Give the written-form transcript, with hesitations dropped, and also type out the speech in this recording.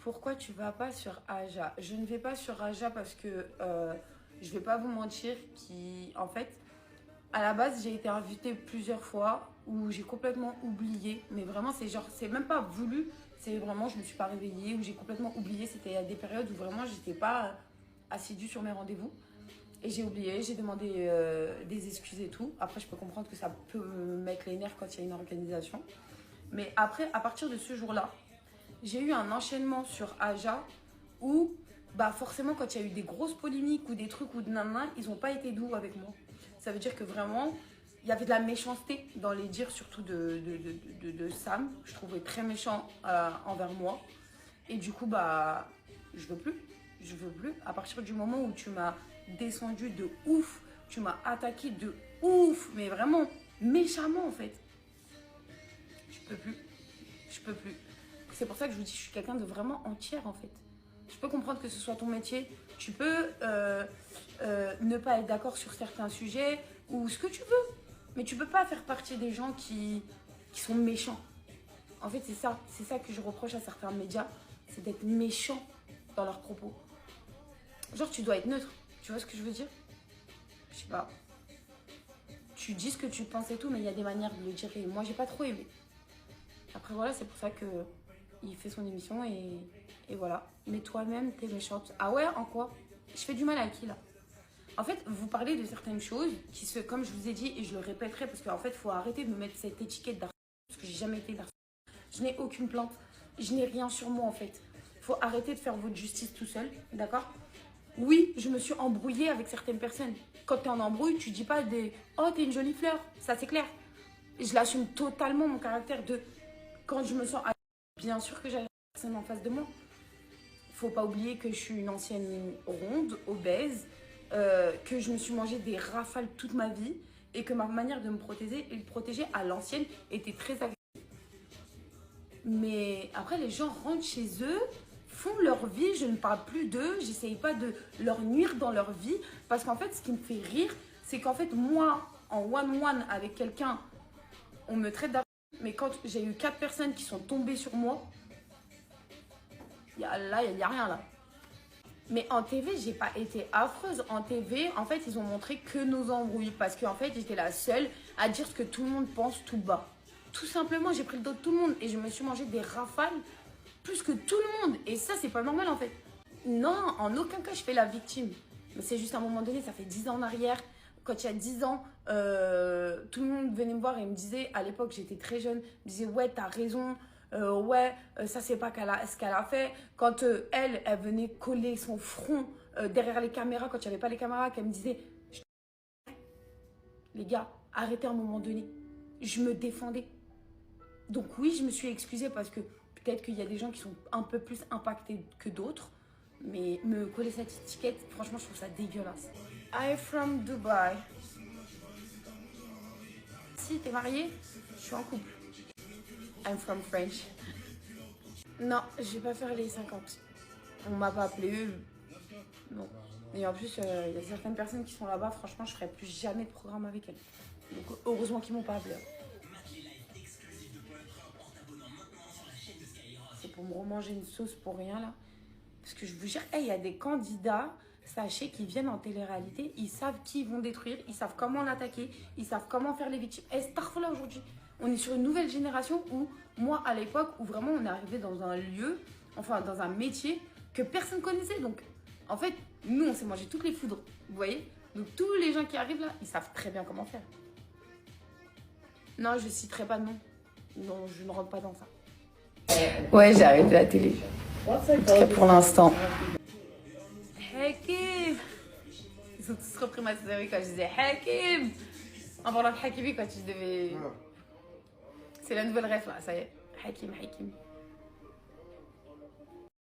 Pourquoi tu vas pas sur Aja? Je ne vais pas sur Aja parce que je vais pas vous mentir, en fait, à la base, j'ai été invitée plusieurs fois où j'ai complètement oublié. Mais vraiment, c'est genre, c'est même pas voulu. C'est vraiment, je me suis pas réveillée ou j'ai complètement oublié. C'était à des périodes où vraiment, j'étais pas assidue sur mes rendez-vous. Et j'ai oublié, j'ai demandé des excuses et tout. Après, je peux comprendre que ça peut me mettre les nerfs quand il y a une organisation. Mais après, à partir de ce jour-là, j'ai eu un enchaînement sur Aja où, bah forcément, quand il y a eu des grosses polémiques ou des trucs ou de nanana, ils n'ont pas été doux avec moi. Ça veut dire que vraiment, il y avait de la méchanceté dans les dires, surtout de Sam. Je trouvais très méchant envers moi. Et du coup, bah, je veux plus. Je veux plus. À partir du moment où tu m'as descendu de ouf, tu m'as attaqué de ouf, mais vraiment méchamment en fait. Je peux plus. Je peux plus. C'est pour ça que je vous dis, je suis quelqu'un de vraiment entière en fait. Je peux comprendre que ce soit ton métier. Tu peux ne pas être d'accord sur certains sujets ou ce que tu veux. Mais tu peux pas faire partie des gens qui sont méchants. En fait, c'est ça que je reproche à certains médias. C'est d'être méchant dans leurs propos. Genre, tu dois être neutre. Tu vois ce que je veux dire? Je sais pas. Tu dis ce que tu penses et tout, mais il y a des manières de le dire. Et moi, j'ai pas trop aimé. Après, voilà, c'est pour ça que il fait son émission et voilà. Mais toi-même, t'es méchante. Ah ouais, en quoi? Je fais du mal à qui, là? En fait, vous parlez de certaines choses comme je vous ai dit, et je le répéterai, parce qu'en fait, il faut arrêter de me mettre cette étiquette d'harcèlement, parce que j'ai jamais été d'harcèlement. Je n'ai aucune plainte. Je n'ai rien sur moi, en fait. Il faut arrêter de faire votre justice tout seul, d'accord? Oui, je me suis embrouillée avec certaines personnes. Quand tu es en embrouille, tu dis pas des « Oh, t'es une jolie fleur », ça c'est clair. Je l'assume totalement, mon caractère de quand je me sens... Bien sûr que j'ai la personne en face de moi. Faut pas oublier que je suis une ancienne ronde, obèse, que je me suis mangé des rafales toute ma vie et que ma manière de me protéger à l'ancienne était très agréable. Mais après, les gens rentrent chez eux, font leur vie, je ne parle plus d'eux, j'essaye pas de leur nuire dans leur vie. Parce qu'en fait, ce qui me fait rire, c'est qu'en fait, moi, en one-one avec quelqu'un, on me traite d'argent. Mais quand j'ai eu 4 personnes qui sont tombées sur moi, il n'y a rien là. Mais en TV, j'ai pas été affreuse. En TV, en fait, ils ont montré que nos embrouilles. Parce qu'en fait, j'étais la seule à dire ce que tout le monde pense tout bas. Tout simplement, j'ai pris le dos de tout le monde et je me suis mangé des rafales plus que tout le monde. Et ça, c'est pas normal en fait. Non, en aucun cas, je fais la victime. Mais c'est juste à un moment donné, ça fait 10 ans en arrière. Quand il y a 10 ans, tout le monde venait me voir et me disait, à l'époque, j'étais très jeune, me disait, ouais, t'as raison. Ça c'est pas ce qu'elle a fait. Quand elle venait coller son front derrière les caméras, quand il n'y avait pas les caméras, qu'elle me disait, les gars, arrêtez à un moment donné. Je me défendais. Donc oui, je me suis excusée parce que peut-être qu'il y a des gens qui sont un peu plus impactés que d'autres. Mais me coller cette étiquette, franchement, je trouve ça dégueulasse. I'm from Dubai. Si t'es mariée, je suis en couple. I'm from French. Non, je vais pas faire les 50. On m'a pas appelé. Non. Et en plus, il y a certaines personnes qui sont là-bas, franchement, je ferai plus jamais de programme avec elles. Donc heureusement qu'ils m'ont pas appelé. C'est pour me remanger une sauce pour rien là. Parce que je vous jure, il y a des candidats, sachez, qui viennent en télé-réalité, ils savent qui ils vont détruire, ils savent comment l'attaquer, ils savent comment faire les victimes. Et c'est là aujourd'hui. On est sur une nouvelle génération où, moi, à l'époque, où vraiment on est arrivé dans un lieu, enfin dans un métier que personne connaissait. Donc, en fait, nous, on s'est mangé toutes les foudres. Vous voyez? Donc, tous les gens qui arrivent là, ils savent très bien comment faire. Non, je ne citerai pas de nom. Non, je ne rentre pas dans ça. Ouais, j'ai arrêté la télé. En tout cas, pour l'instant. Hakim! Ils ont tous repris ma série quand je disais Hakim! En parlant de Hakimi, quand tu devais. C'est la nouvelle ref là, ça y est. Hakim, Hakim.